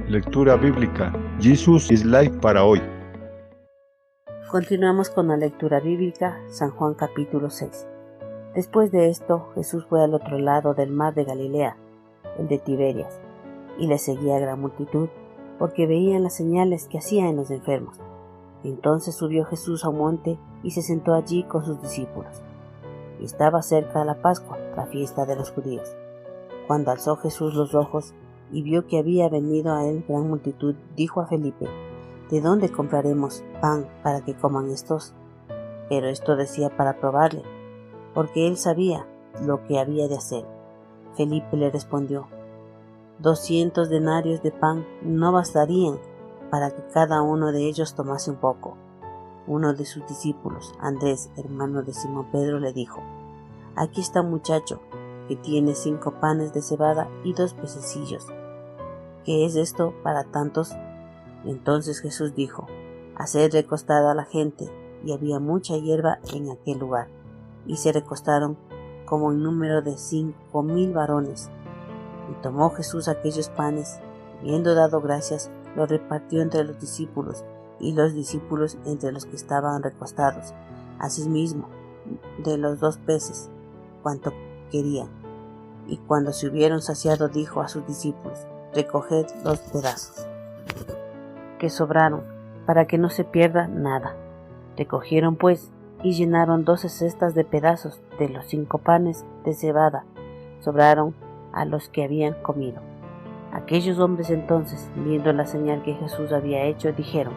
Lectura bíblica. Jesus is Life para hoy. Continuamos con la lectura bíblica, San Juan capítulo 6. Después de esto, Jesús fue al otro lado del mar de Galilea, el de Tiberias, y le seguía gran multitud, porque veían las señales que hacía en los enfermos. Entonces subió Jesús a un monte y se sentó allí con sus discípulos. Y estaba cerca la Pascua, la fiesta de los judíos. Cuando alzó Jesús los ojos y vio que había venido a él gran multitud, dijo a Felipe: ¿De dónde compraremos pan para que coman estos? Pero esto decía para probarle, porque él sabía lo que había de hacer. Felipe le respondió: 200 denarios de pan no bastarían para que cada uno de ellos tomase un poco. Uno de sus discípulos, Andrés, hermano de Simón Pedro, le dijo: Aquí está un muchacho que tiene 5 panes de cebada y 2 pececillos. ¿Qué es esto para tantos? Entonces Jesús dijo: Haced recostar a la gente. Y había mucha hierba en aquel lugar, y se recostaron como en número de 5,000 varones. Y tomó Jesús aquellos panes, y habiendo dado gracias, los repartió entre los discípulos, y los discípulos entre los que estaban recostados, asimismo de los 2 peces, cuanto querían. Y cuando se hubieron saciado, dijo a sus discípulos: Recoged los pedazos que sobraron, para que no se pierda nada. Recogieron pues, y llenaron 12 cestas de pedazos de los 5 panes de cebada. Sobraron a los que habían comido. Aquellos hombres entonces, viendo la señal que Jesús había hecho, dijeron: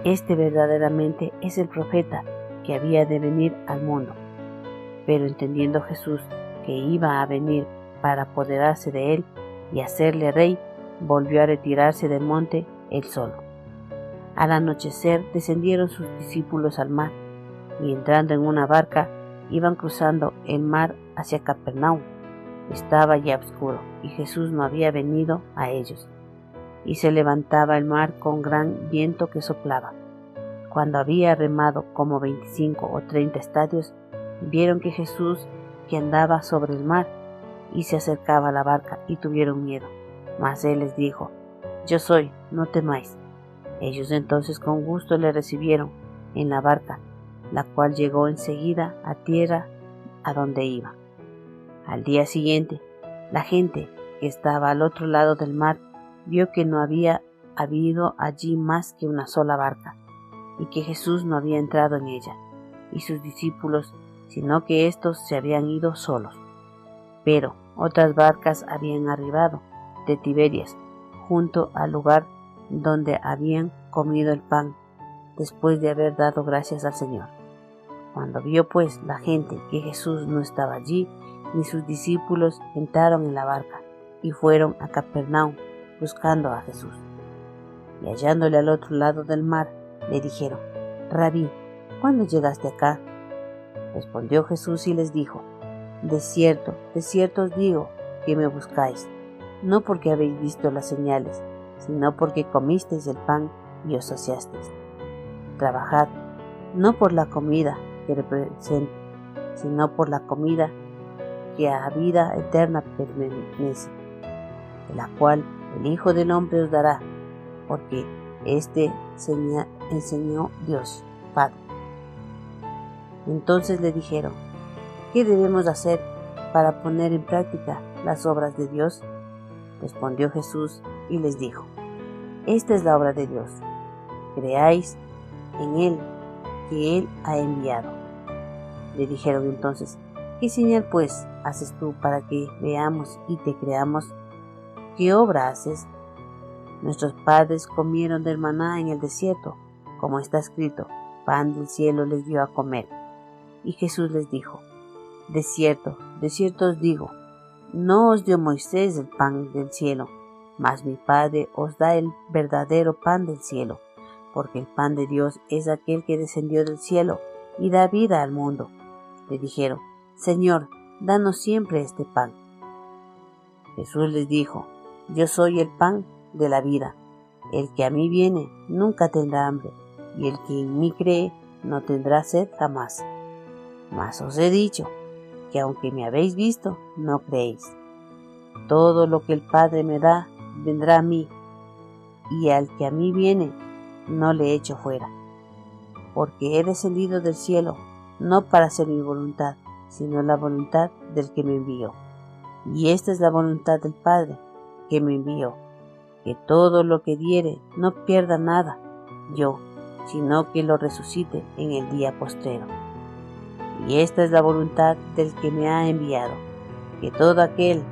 Este verdaderamente es el profeta que había de venir al mundo. Pero entendiendo Jesús que iba a venir para apoderarse de él y hacerle rey, volvió a retirarse del monte él solo. Al anochecer descendieron sus discípulos al mar, y entrando en una barca, iban cruzando el mar hacia Capernaum. Estaba ya oscuro, y Jesús no había venido a ellos, y se levantaba el mar con gran viento que soplaba. Cuando había remado como 25 o 30 estadios, vieron que Jesús que andaba sobre el mar, y se acercaba a la barca, y tuvieron miedo. Mas él les dijo: Yo soy, no temáis. Ellos entonces con gusto le recibieron en la barca, la cual llegó enseguida a tierra a donde iba. Al día siguiente, la gente que estaba al otro lado del mar vio que no había habido allí más que una sola barca, y que Jesús no había entrado en ella, y sus discípulos, sino que éstos se habían ido solos. Pero otras barcas habían arribado de Tiberias, junto al lugar donde habían comido el pan, después de haber dado gracias al Señor. Cuando vio pues la gente que Jesús no estaba allí, ni sus discípulos, entraron en la barca, y fueron a Capernaum buscando a Jesús. Y hallándole al otro lado del mar, le dijeron: Rabí, ¿cuándo llegaste acá? Respondió Jesús y les dijo: de cierto os digo que me buscáis, no porque habéis visto las señales, sino porque comisteis el pan y os saciasteis. Trabajad, no por la comida que representa, sino por la comida que a vida eterna pertenece, de la cual el Hijo del Hombre os dará, porque enseñó Dios Padre. Entonces le dijeron: ¿Qué debemos hacer para poner en práctica las obras de Dios? Respondió Jesús y les dijo: Esta es la obra de Dios, creáis en Él que Él ha enviado. Le dijeron entonces: ¿Qué señal pues haces tú para que veamos y te creamos? ¿Qué obra haces? Nuestros padres comieron del maná en el desierto, como está escrito: pan del cielo les dio a comer. Y Jesús les dijo: de cierto os digo, no os dio Moisés el pan del cielo, mas mi Padre os da el verdadero pan del cielo, porque el pan de Dios es aquel que descendió del cielo y da vida al mundo. Le dijeron: Señor, danos siempre este pan. Jesús les dijo: Yo soy el pan de la vida. El que a mí viene nunca tendrá hambre, y el que en mí cree no tendrá sed jamás. Mas os he dicho que aunque me habéis visto, no creéis. Todo lo que el Padre me da vendrá a mí, y al que a mí viene, no le echo fuera. Porque he descendido del cielo, no para hacer mi voluntad, sino la voluntad del que me envió. Y esta es la voluntad del Padre, que me envió, que todo lo que diere no pierda nada yo, sino que lo resucite en el día postrero. Y esta es la voluntad del que me ha enviado, que todo aquel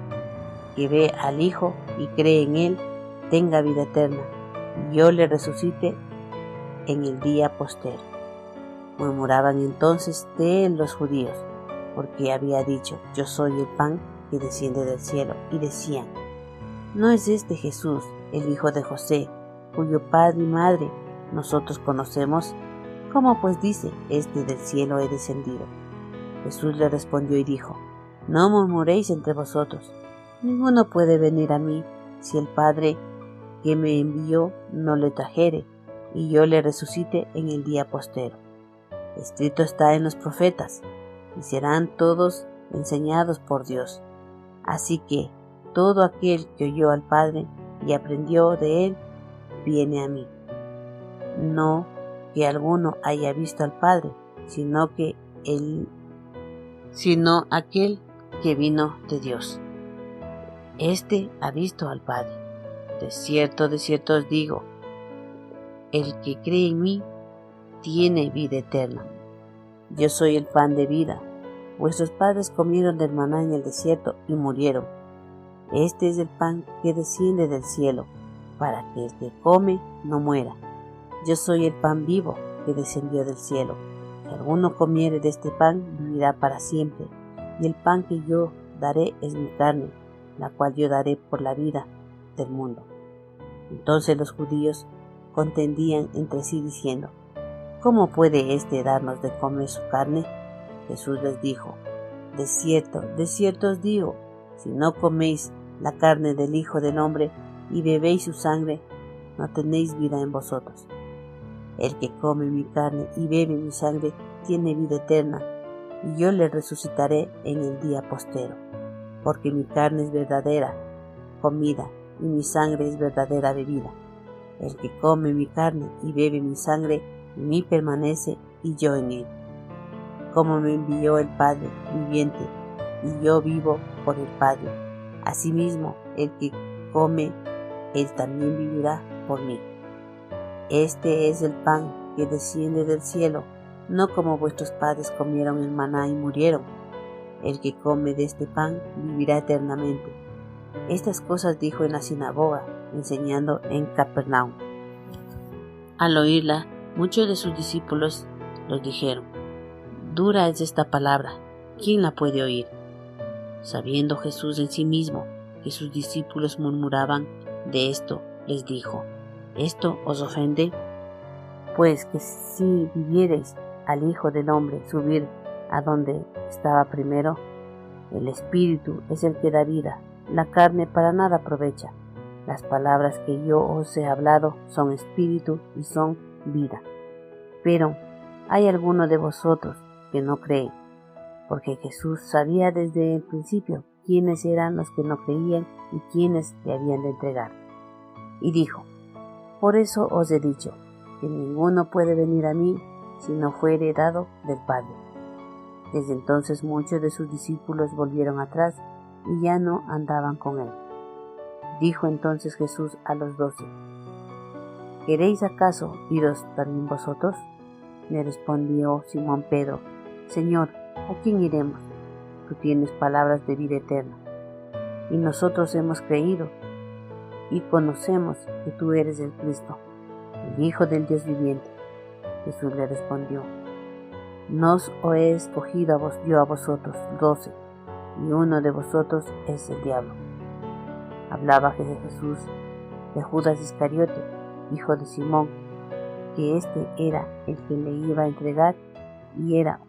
que ve al Hijo y cree en Él tenga vida eterna, y yo le resucite en el día postrero. Murmuraban entonces de él los judíos, porque había dicho: yo soy el pan que desciende del cielo, y decían: ¿no es este Jesús, el hijo de José, cuyo padre y madre nosotros conocemos? ¿Cómo pues dice: este del cielo he descendido? Jesús le respondió y dijo: no murmuréis entre vosotros. Ninguno puede venir a mí si el Padre que me envió no le trajere, y yo le resucite en el día postrero. Escrito está en los profetas, y serán todos enseñados por Dios. Así que todo aquel que oyó al Padre y aprendió de él, viene a mí. No que alguno haya visto al Padre, sino aquel que vino de Dios. Este ha visto al Padre. De cierto os digo, el que cree en mí tiene vida eterna. Yo soy el pan de vida. Vuestros padres comieron del maná en el desierto y murieron. Este es el pan que desciende del cielo, para que el que come no muera. Yo soy el pan vivo que descendió del cielo. Si alguno comiere de este pan, vivirá para siempre. Y el pan que yo daré es mi carne, la cual yo daré por la vida del mundo. Entonces los judíos contendían entre sí diciendo: ¿cómo puede éste darnos de comer su carne? Jesús les dijo: de cierto os digo, si no coméis la carne del Hijo del Hombre y bebéis su sangre, no tenéis vida en vosotros. El que come mi carne y bebe mi sangre tiene vida eterna, y yo le resucitaré en el día postrero. Porque mi carne es verdadera comida, y mi sangre es verdadera bebida. El que come mi carne y bebe mi sangre, en mí permanece y yo en él. Como me envió el Padre viviente, y yo vivo por el Padre, asimismo el que come, él también vivirá por mí. Este es el pan que desciende del cielo, no como vuestros padres comieron el maná y murieron. El que come de este pan vivirá eternamente. Estas cosas dijo en la sinagoga, enseñando en Capernaum. Al oírla, muchos de sus discípulos los dijeron: dura es esta palabra, ¿quién la puede oír? Sabiendo Jesús en sí mismo que sus discípulos murmuraban de esto, les dijo: ¿esto os ofende? Pues que si viviereis al Hijo del Hombre subir a donde estaba primero, el Espíritu es el que da vida, la carne para nada aprovecha. Las palabras que yo os he hablado son espíritu y son vida. Pero hay alguno de vosotros que no cree, porque Jesús sabía desde el principio quiénes eran los que no creían y quiénes le habían de entregar. Y dijo: por eso os he dicho que ninguno puede venir a mí si no fuere dado del Padre. Desde entonces muchos de sus discípulos volvieron atrás y ya no andaban con él. Dijo entonces Jesús a los 12: ¿queréis acaso iros también vosotros? Le respondió Simón Pedro: Señor, ¿a quién iremos? Tú tienes palabras de vida eterna, y nosotros hemos creído y conocemos que tú eres el Cristo, el Hijo del Dios viviente. Jesús le respondió: no os he escogido yo a vosotros 12, y uno de vosotros es el diablo. Hablaba Jesús de Judas Iscariote, hijo de Simón, que este era el que le iba a entregar y era